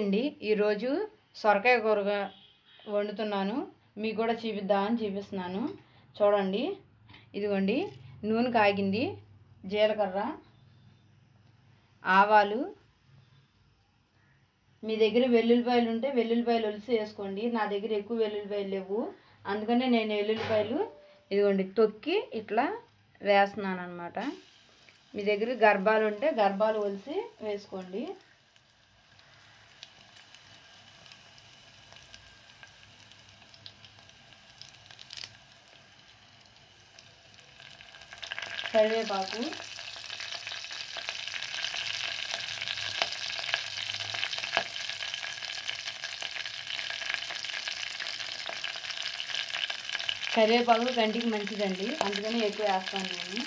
అండి ఈరోజు సొరకాయ కూర వండుతున్నాను. మీకు కూడా చూపిస్తున్నాను. చూడండి, ఇదిగోండి నూనె కాగింది, జీలకర్ర, ఆవాలు, మీ దగ్గర వెల్లుల్లిపాయలు ఉంటే వెల్లుల్లిపాయలు ఒలిసి వేసుకోండి. నా దగ్గర ఎక్కువ వెల్లుల్లిపాయలు లేవు, అందుకనే నేను వెల్లుల్లిపాయలు ఇదిగోండి తొక్కి ఇట్లా వేస్తున్నాను అన్నమాట. మీ దగ్గర గర్భాలు ఉంటే గర్భాలు ఒలిసి వేసుకోండి. కరివేపాకు, కరివేపాకు కంటికి మంచిదండి, అందుకని ఎక్కువ వేస్తాను నేను.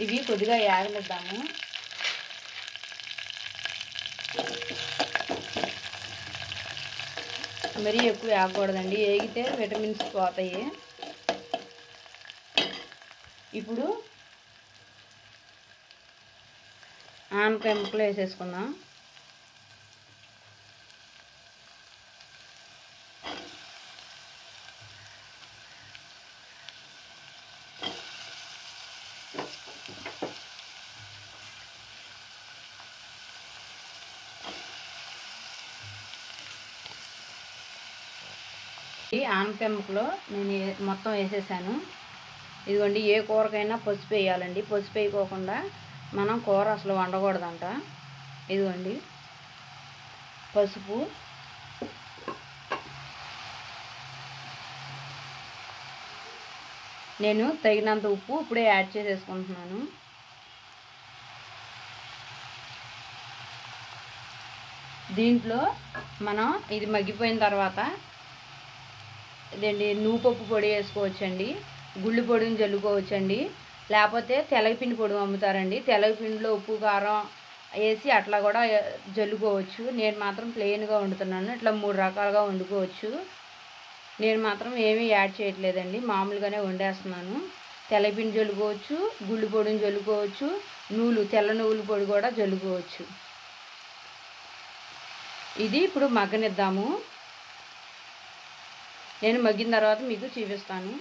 ఇవి కొద్దిగా యాగనిద్దాము. మరీ ఎక్కువ వేయకూడదండి, వేగితే విటమిన్స్ పోతాయి. ఇప్పుడు ఆనపకాయ ముక్కలు వేసేసుకుందాం. ఈ ఆనపకాయ ముక్కలు నేను మొత్తం వేసేసాను. ఇదిగోండి, ఏ కూరకైనా పసుపు వేయాలండి. పసుపు వేయకోకుండా మనం కూర అసలు వండకూడదంట. ఇదిగోండి పసుపు, నేను తగినంత ఉప్పు ఇప్పుడే యాడ్ చేసేసుకుంటున్నాను. దీంట్లో మనం ఇది మగ్గిపోయిన తర్వాత ఇదండి నువ్వుపప్పు పొడి వేసుకోవచ్చండి, గుళ్ళు పొడిని జల్లుకోవచ్చండి, లేకపోతే తెలగపిండి పొడి అమ్ముతారండి. తెలగపిండిలో ఉప్పు కారం వేసి అట్లా కూడా జల్లుకోవచ్చు. నేను మాత్రం ప్లెయిన్గా వండుతున్నాను. ఇట్లా 3 రకాలుగా వండుకోవచ్చు. నేను మాత్రం ఏమీ యాడ్ చేయట్లేదండి, మామూలుగానే వండేస్తున్నాను. తెలగపిండి జల్లుకోవచ్చు, గుళ్ళు పొడిని జల్లుకోవచ్చు, తెల్ల నువ్వుల పొడి కూడా జల్లుకోవచ్చు. ఇది ఇప్పుడు మగ్గనిద్దాము. నేను మగ్గిన తర్వాత మీకు చూపిస్తాను.